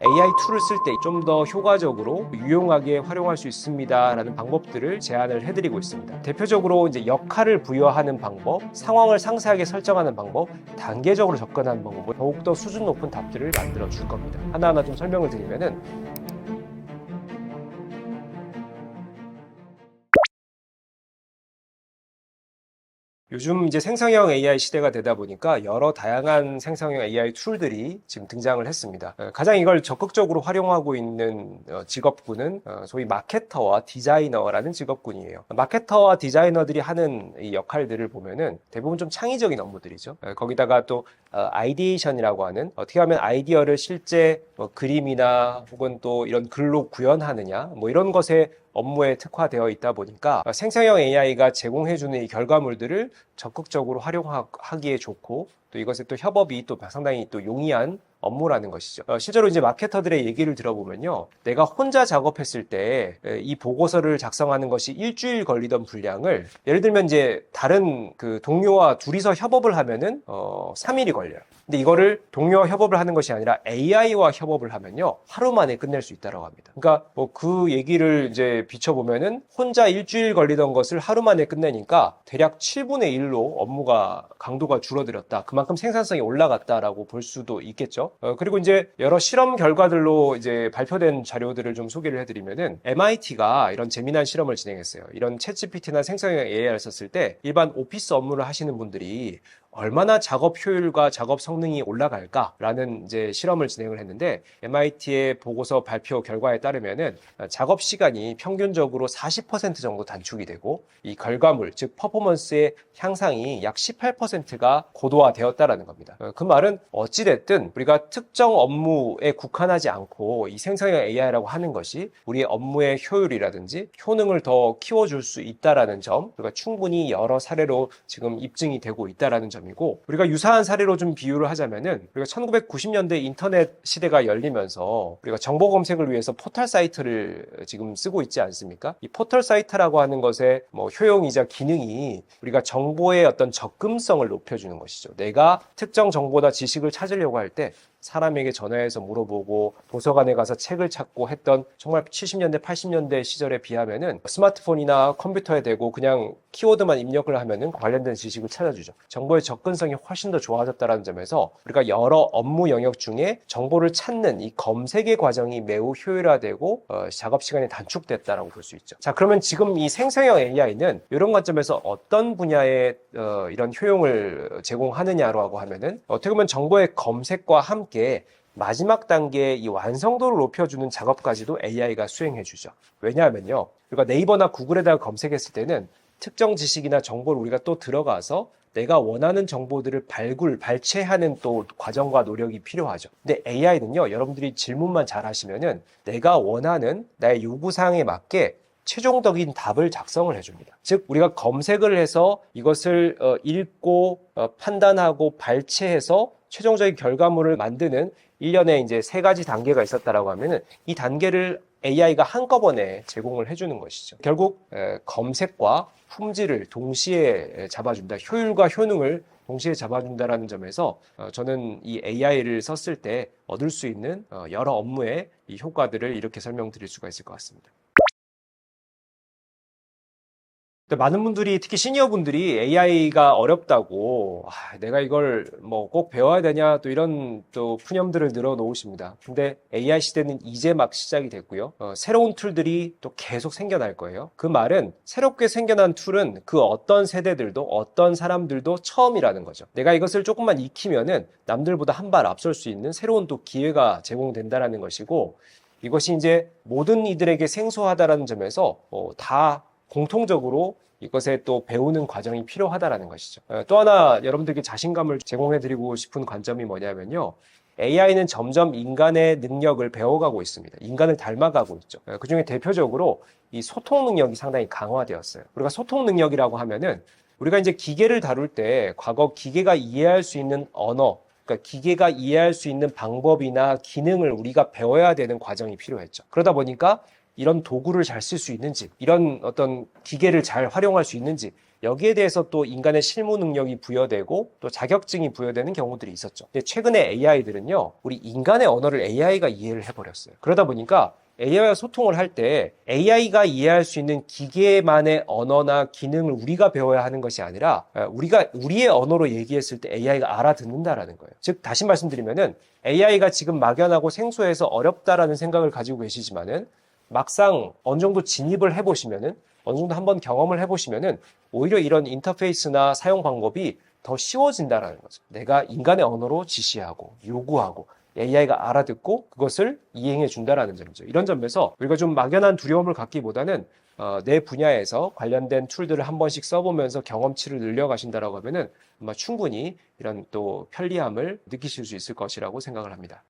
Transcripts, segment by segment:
AI 툴을 쓸 때 좀 더 효과적으로 유용하게 활용할 수 있습니다라는 방법들을 제안을 해드리고 있습니다. 대표적으로 이제 역할을 부여하는 방법, 상황을 상세하게 설정하는 방법, 단계적으로 접근하는 방법, 더욱더 수준 높은 답들을 만들어 줄 겁니다. 하나하나 좀 설명을 드리면은 요즘 이제 생성형 AI 시대가 되다 보니까 여러 다양한 생성형 AI 툴들이 지금 등장을 했습니다. 가장 이걸 적극적으로 활용하고 있는 직업군은 소위 마케터와 디자이너라는 직업군이에요. 마케터와 디자이너들이 하는 이 역할들을 보면은 대부분 좀 창의적인 업무들이죠. 거기다가 또 아이디에이션이라고 하는 어떻게 하면 아이디어를 실제 그림이나 혹은 또 이런 글로 구현하느냐 뭐 이런 것에 업무에 특화되어 있다 보니까 생성형 AI가 제공해주는 이 결과물들을 적극적으로 활용하기에 좋고 또 이것에 또 협업이 또 상당히 또 용이한 업무라는 것이죠. 실제로 이제 마케터들의 얘기를 들어보면요. 내가 혼자 작업했을 때 이 보고서를 작성하는 것이 일주일 걸리던 분량을 예를 들면 이제 다른 그 동료와 둘이서 협업을 하면은 3일이 걸려요. 근데 이거를 동료와 협업을 하는 것이 아니라 AI와 협업을 하면요. 하루 만에 끝낼 수 있다고 합니다. 그러니까 뭐 그 얘기를 이제 비춰보면은 혼자 일주일 걸리던 것을 하루 만에 끝내니까 대략 7분의 1로 업무가 강도가 줄어들었다. 그만큼 생산성이 올라갔다라고 볼 수도 있겠죠. 그리고 이제 여러 실험 결과들로 이제 발표된 자료들을 좀 소개를 해드리면은 MIT가 이런 재미난 실험을 진행했어요. 이런 챗GPT나 생성형 AI를 썼을 때 일반 오피스 업무를 하시는 분들이 얼마나 작업 효율과 작업 성능이 올라갈까라는 이제 실험을 진행을 했는데 MIT의 보고서 발표 결과에 따르면은 작업 시간이 평균적으로 40% 정도 단축이 되고 이 결과물 즉 퍼포먼스의 향상이 약 18%가 고도화되었다라는 겁니다. 그 말은 어찌 됐든 우리가 특정 업무에 국한하지 않고 이 생성형 AI라고 하는 것이 우리의 업무의 효율이라든지 효능을 더 키워줄 수 있다라는 점, 우리가 충분히 여러 사례로 지금 입증이 되고 있다라는 점이고, 우리가 유사한 사례로 좀 비유를 하자면은 우리가 1990년대 인터넷 시대가 열리면서 우리가 정보 검색을 위해서 포털 사이트를 지금 쓰고 있지 않습니까? 이 포털 사이트라고 하는 것의 뭐 효용이자 기능이 우리가 정보의 어떤 접근성을 높여주는 것이죠. 내가 특정 정보나 지식을 찾으려고 할 때 사람에게 전화해서 물어보고 도서관에 가서 책을 찾고 했던 정말 70년대, 80년대 시절에 비하면은 스마트폰이나 컴퓨터에 대고 그냥 키워드만 입력을 하면은 관련된 지식을 찾아주죠. 정보의 접근성이 훨씬 더 좋아졌다는 점에서 우리가 여러 업무 영역 중에 정보를 찾는 이 검색의 과정이 매우 효율화되고 작업 시간이 단축됐다라고 볼 수 있죠. 자, 그러면 지금 이 생성형 AI는 이런 관점에서 어떤 분야에 이런 효용을 제공하느냐라고 하면은 어떻게 보면 정보의 검색과 함께 마지막 단계의 이 완성도를 높여주는 작업까지도 AI가 수행해주죠. 왜냐하면요. 우리가 네이버나 구글에다가 검색했을 때는 특정 지식이나 정보를 우리가 또 들어가서 내가 원하는 정보들을 발췌하는 또 과정과 노력이 필요하죠. 근데 AI는요, 여러분들이 질문만 잘 하시면은 내가 원하는 나의 요구사항에 맞게 최종적인 답을 작성을 해줍니다. 즉 우리가 검색을 해서 이것을 읽고 판단하고 발췌해서 최종적인 결과물을 만드는 일련의 이제 3가지 단계가 있었다라고 하면은 이 단계를 AI가 한꺼번에 제공을 해주는 것이죠. 결국 검색과 품질을 동시에 잡아준다. 효율과 효능을 동시에 잡아준다라는 점에서 저는 이 AI를 썼을 때 얻을 수 있는 여러 업무의 이 효과들을 이렇게 설명드릴 수가 있을 것 같습니다. 많은 분들이 특히 시니어 분들이 AI가 어렵다고 내가 이걸 뭐 꼭 배워야 되냐 또 이런 또 푸념들을 늘어놓으십니다. 근데 AI 시대는 이제 막 시작이 됐고요. 새로운 툴들이 또 계속 생겨날 거예요. 그 말은 새롭게 생겨난 툴은 그 어떤 세대들도 어떤 사람들도 처음이라는 거죠. 내가 이것을 조금만 익히면은 남들보다 한 발 앞설 수 있는 새로운 또 기회가 제공된다라는 것이고 이것이 이제 모든 이들에게 생소하다라는 점에서 다 공통적으로 이것에 또 배우는 과정이 필요하다라는 것이죠. 또 하나 여러분들께 자신감을 제공해드리고 싶은 관점이 뭐냐면요. AI는 점점 인간의 능력을 배워가고 있습니다. 인간을 닮아가고 있죠. 그중에 대표적으로 이 소통 능력이 상당히 강화되었어요. 우리가 소통 능력이라고 하면은 우리가 이제 기계를 다룰 때 과거 기계가 이해할 수 있는 언어, 그러니까 기계가 이해할 수 있는 방법이나 기능을 우리가 배워야 되는 과정이 필요했죠. 그러다 보니까 이런 도구를 잘 쓸 수 있는지, 이런 어떤 기계를 잘 활용할 수 있는지, 여기에 대해서 또 인간의 실무 능력이 부여되고 또 자격증이 부여되는 경우들이 있었죠. 근데 최근에 AI들은요, 우리 인간의 언어를 AI가 이해를 해버렸어요. 그러다 보니까 AI와 소통을 할 때 AI가 이해할 수 있는 기계만의 언어나 기능을 우리가 배워야 하는 것이 아니라 우리가 우리의 언어로 얘기했을 때 AI가 알아듣는다라는 거예요. 즉 다시 말씀드리면은 AI가 지금 막연하고 생소해서 어렵다라는 생각을 가지고 계시지만은 막상 어느 정도 진입을 해보시면은 어느 정도 한번 경험을 해보시면은 오히려 이런 인터페이스나 사용 방법이 더 쉬워진다라는 거죠. 내가 인간의 언어로 지시하고 요구하고 AI가 알아듣고 그것을 이행해 준다라는 점이죠. 이런 점에서 우리가 좀 막연한 두려움을 갖기보다는 내 분야에서 관련된 툴들을 한 번씩 써보면서 경험치를 늘려가신다라고 하면은 아마 충분히 이런 또 편리함을 느끼실 수 있을 것이라고 생각을 합니다.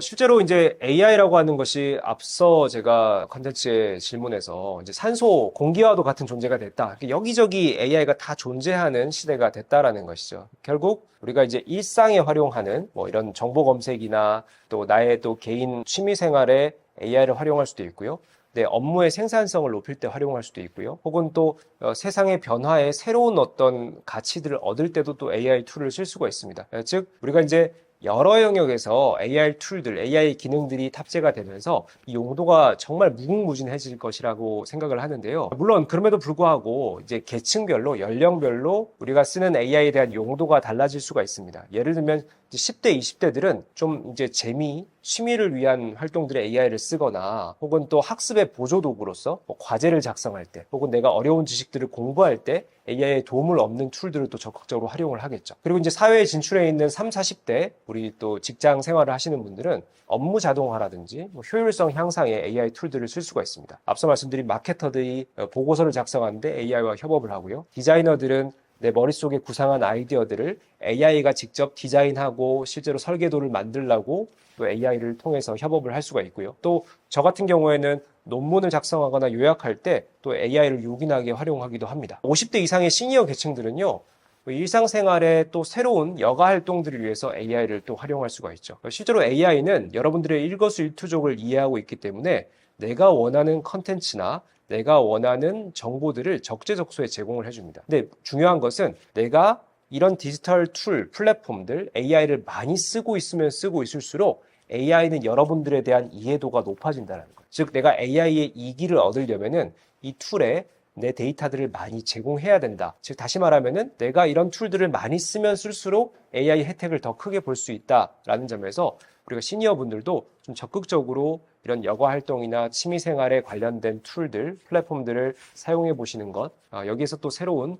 실제로 이제 AI라고 하는 것이 앞서 제가 컨텐츠의 질문에서 이제 산소, 공기와도 같은 존재가 됐다. 여기저기 AI가 다 존재하는 시대가 됐다라는 것이죠. 결국 우리가 이제 일상에 활용하는 뭐 이런 정보 검색이나 또 나의 또 개인 취미 생활에 AI를 활용할 수도 있고요. 내 업무의 생산성을 높일 때 활용할 수도 있고요. 혹은 또 세상의 변화에 새로운 어떤 가치들을 얻을 때도 또 AI 툴을 쓸 수가 있습니다. 즉 우리가 이제 여러 영역에서 AI 툴들, AI 기능들이 탑재가 되면서 이 용도가 정말 무궁무진해질 것이라고 생각을 하는데요. 물론 그럼에도 불구하고 이제 계층별로, 연령별로 우리가 쓰는 AI에 대한 용도가 달라질 수가 있습니다. 예를 들면 10대, 20대들은 좀 이제 재미, 취미를 위한 활동들에 AI를 쓰거나 혹은 또 학습의 보조 도구로서 뭐 과제를 작성할 때 혹은 내가 어려운 지식들을 공부할 때 AI의 도움을 얻는 툴들을 또 적극적으로 활용을 하겠죠. 그리고 이제 사회에 진출해 있는 3, 40대 우리 또 직장 생활을 하시는 분들은 업무 자동화라든지 뭐 효율성 향상에 AI 툴들을 쓸 수가 있습니다. 앞서 말씀드린 마케터들이 보고서를 작성하는데 AI와 협업을 하고요. 디자이너들은 내 머릿속에 구상한 아이디어들을 AI가 직접 디자인하고 실제로 설계도를 만들라고 또 AI를 통해서 협업을 할 수가 있고요. 또 저 같은 경우에는 논문을 작성하거나 요약할 때 또 AI를 요긴하게 활용하기도 합니다. 50대 이상의 시니어 계층들은요. 일상생활에 또 새로운 여가 활동들을 위해서 AI를 또 활용할 수가 있죠. 실제로 AI는 여러분들의 일거수일투족을 이해하고 있기 때문에 내가 원하는 컨텐츠나 내가 원하는 정보들을 적재적소에 제공을 해줍니다. 근데 중요한 것은 내가 이런 디지털 툴, 플랫폼들, AI를 많이 쓰고 있으면 쓰고 있을수록 AI는 여러분들에 대한 이해도가 높아진다는 거예요. 즉, 내가 AI의 이기를 얻으려면은 이 툴에 내 데이터들을 많이 제공해야 된다. 즉 다시 말하면은 내가 이런 툴들을 많이 쓰면 쓸수록 AI 혜택을 더 크게 볼 수 있다라는 점에서 우리가 시니어 분들도 좀 적극적으로 이런 여가 활동이나 취미 생활에 관련된 툴들, 플랫폼들을 사용해 보시는 것, 여기에서 또 새로운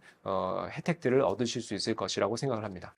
혜택들을 얻으실 수 있을 것이라고 생각을 합니다.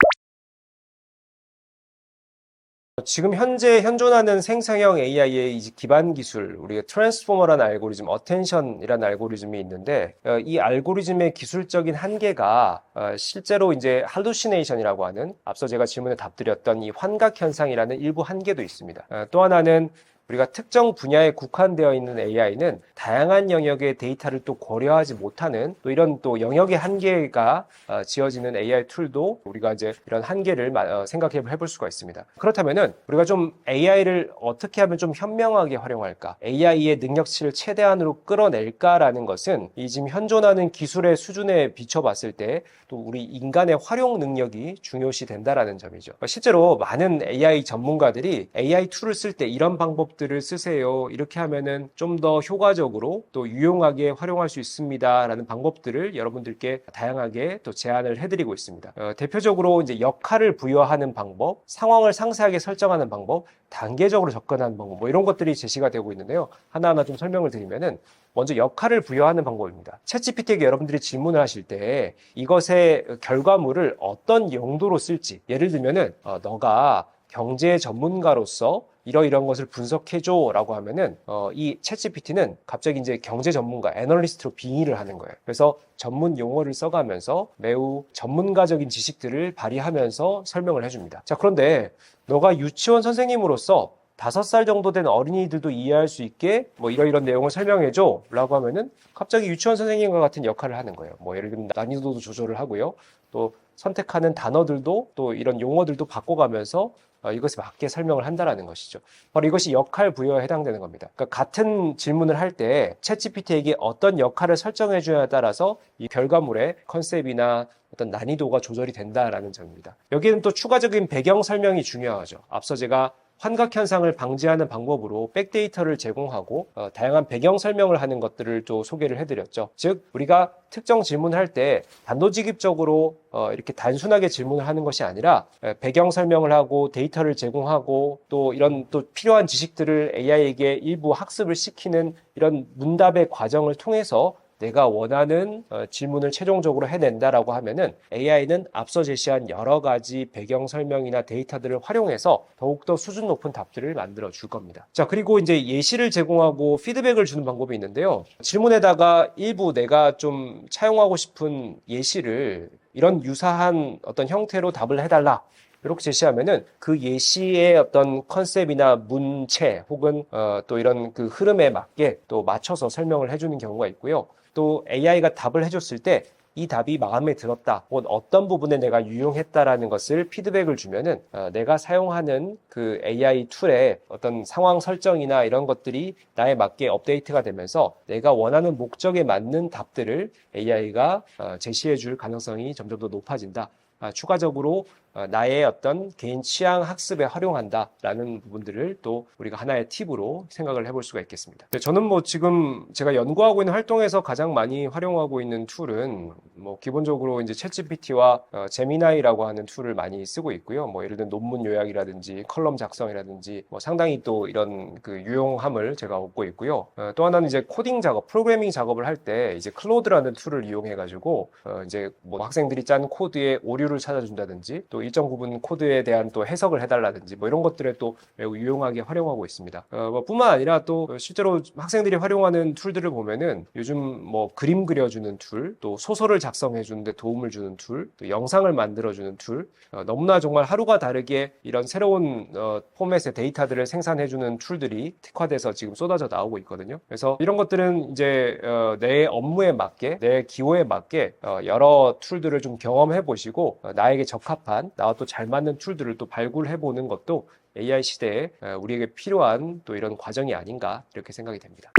지금 현재 현존하는 생성형 AI의 기반 기술, 우리가 트랜스포머라는 알고리즘, 어텐션이라는 알고리즘이 있는데, 이 알고리즘의 기술적인 한계가 실제로 이제 할루시네이션이라고 하는 앞서 제가 질문에 답드렸던 이 환각 현상이라는 일부 한계도 있습니다. 또 하나는 우리가 특정 분야에 국한되어 있는 AI는 다양한 영역의 데이터를 또 고려하지 못하는 또 이런 또 영역의 한계가 지어지는 AI 툴도 우리가 이제 이런 한계를 생각해 볼 수가 있습니다. 그렇다면은 우리가 좀 AI를 어떻게 하면 좀 현명하게 활용할까? AI의 능력치를 최대한으로 끌어낼까라는 것은 이 지금 현존하는 기술의 수준에 비춰봤을 때 또 우리 인간의 활용 능력이 중요시 된다라는 점이죠. 실제로 많은 AI 전문가들이 AI 툴을 쓸 때 이런 방법들을 쓰세요. 이렇게 하면은 좀 더 효과적으로 또 유용하게 활용할 수 있습니다라는 방법들을 여러분들께 다양하게 또 제안을 해드리고 있습니다. 대표적으로 이제 역할을 부여하는 방법, 상황을 상세하게 설정하는 방법, 단계적으로 접근하는 방법, 뭐 이런 것들이 제시가 되고 있는데요. 하나하나 좀 설명을 드리면은 먼저 역할을 부여하는 방법입니다. 챗GPT에게 여러분들이 질문을 하실 때 이것의 결과물을 어떤 용도로 쓸지, 예를 들면은 너가 경제 전문가로서 이러이러한 것을 분석해줘 라고 하면은 이 챗GPT는 갑자기 이제 경제 전문가, 애널리스트로 빙의를 하는 거예요. 그래서 전문 용어를 써가면서 매우 전문가적인 지식들을 발휘하면서 설명을 해줍니다. 자, 그런데 너가 유치원 선생님으로서 5살 정도 된 어린이들도 이해할 수 있게 뭐 이런 내용을 설명해줘 라고 하면은 갑자기 유치원 선생님과 같은 역할을 하는 거예요. 뭐 예를 들면 난이도도 조절을 하고요. 또 선택하는 단어들도 또 이런 용어들도 바꿔가면서 이것에 맞게 설명을 한다라는 것이죠. 바로 이것이 역할 부여에 해당되는 겁니다. 그러니까 같은 질문을 할 때 챗GPT에게 어떤 역할을 설정해 줘야 따라서 이 결과물의 컨셉이나 어떤 난이도가 조절이 된다라는 점입니다. 여기는 또 추가적인 배경 설명이 중요하죠. 앞서 제가 환각 현상을 방지하는 방법으로 백데이터를 제공하고 다양한 배경 설명을 하는 것들을 또 소개를 해드렸죠. 즉 우리가 특정 질문을 할 때 단도직입적으로 이렇게 단순하게 질문을 하는 것이 아니라 배경 설명을 하고 데이터를 제공하고 또 이런 또 필요한 지식들을 AI에게 일부 학습을 시키는 이런 문답의 과정을 통해서 내가 원하는 질문을 최종적으로 해낸다라고 하면은 AI는 앞서 제시한 여러 가지 배경 설명이나 데이터들을 활용해서 더욱더 수준 높은 답들을 만들어 줄 겁니다. 자, 그리고 이제 예시를 제공하고 피드백을 주는 방법이 있는데요. 질문에다가 일부 내가 좀 차용하고 싶은 예시를 이런 유사한 어떤 형태로 답을 해달라. 이렇게 제시하면은 그 예시의 어떤 컨셉이나 문체 혹은 또 이런 그 흐름에 맞게 또 맞춰서 설명을 해주는 경우가 있고요. 또 AI가 답을 해줬을 때 이 답이 마음에 들었다 혹은 어떤 부분에 내가 유용했다라는 것을 피드백을 주면은 내가 사용하는 그 AI 툴의 어떤 상황 설정이나 이런 것들이 나에 맞게 업데이트가 되면서 내가 원하는 목적에 맞는 답들을 AI가 제시해 줄 가능성이 점점 더 높아진다. 추가적으로 나의 어떤 개인 취향 학습에 활용한다라는 부분들을 또 우리가 하나의 팁으로 생각을 해볼 수가 있겠습니다. 저는 뭐 지금 제가 연구하고 있는 활동에서 가장 많이 활용하고 있는 툴은 뭐 기본적으로 이제 챗GPT와 제미나이라고 하는 툴을 많이 쓰고 있고요. 뭐 예를 들면 논문 요약이라든지 컬럼 작성이라든지 뭐 상당히 또 이런 그 유용함을 제가 얻고 있고요. 또 하나는 이제 코딩 작업, 프로그래밍 작업을 할 때 이제 클로드라는 툴을 이용해 가지고 이제 뭐 학생들이 짠 코드에 오류를 찾아준다든지 또 일정 부분 코드에 대한 또 해석을 해달라든지 뭐 이런 것들에 또 매우 유용하게 활용하고 있습니다. 뭐 뿐만 아니라 또 실제로 학생들이 활용하는 툴들을 보면은 요즘 뭐 그림 그려주는 툴, 또 소설을 작성해 주는데 도움을 주는 툴, 또 영상을 만들어주는 툴, 너무나 정말 하루가 다르게 이런 새로운 포맷의 데이터들을 생산해주는 툴들이 특화돼서 지금 쏟아져 나오고 있거든요. 그래서 이런 것들은 이제 내 업무에 맞게, 내 기호에 맞게 여러 툴들을 좀 경험해 보시고 나에게 적합한 나와 또 잘 맞는 툴들을 또 발굴해 보는 것도 AI 시대에 우리에게 필요한 또 이런 과정이 아닌가 이렇게 생각이 됩니다.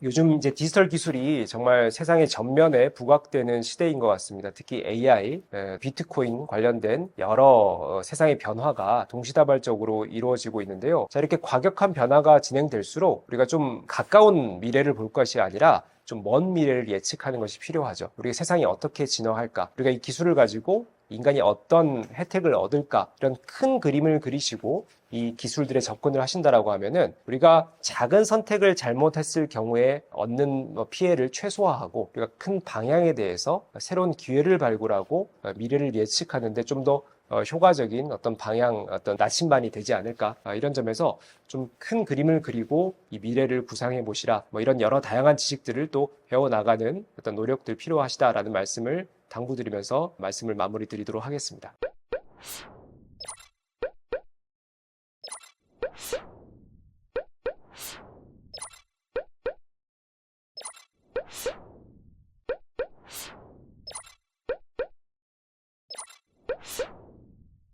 요즘 이제 디지털 기술이 정말 세상의 전면에 부각되는 시대인 것 같습니다. 특히 AI, 비트코인 관련된 여러 세상의 변화가 동시다발적으로 이루어지고 있는데요. 자, 이렇게 과격한 변화가 진행될수록 우리가 좀 가까운 미래를 볼 것이 아니라 좀 먼 미래를 예측하는 것이 필요하죠. 우리가 세상이 어떻게 진화할까? 우리가 이 기술을 가지고 인간이 어떤 혜택을 얻을까? 이런 큰 그림을 그리시고 이 기술들에 접근을 하신다라고 하면은 우리가 작은 선택을 잘못했을 경우에 얻는 피해를 최소화하고 우리가 큰 방향에 대해서 새로운 기회를 발굴하고 미래를 예측하는데 좀 더 효과적인 어떤 방향, 어떤 나침반이 되지 않을까 이런 점에서 좀 큰 그림을 그리고 이 미래를 구상해 보시라 뭐 이런 여러 다양한 지식들을 또 배워나가는 어떤 노력들 필요하시다라는 말씀을 당부드리면서 말씀을 마무리 드리도록 하겠습니다.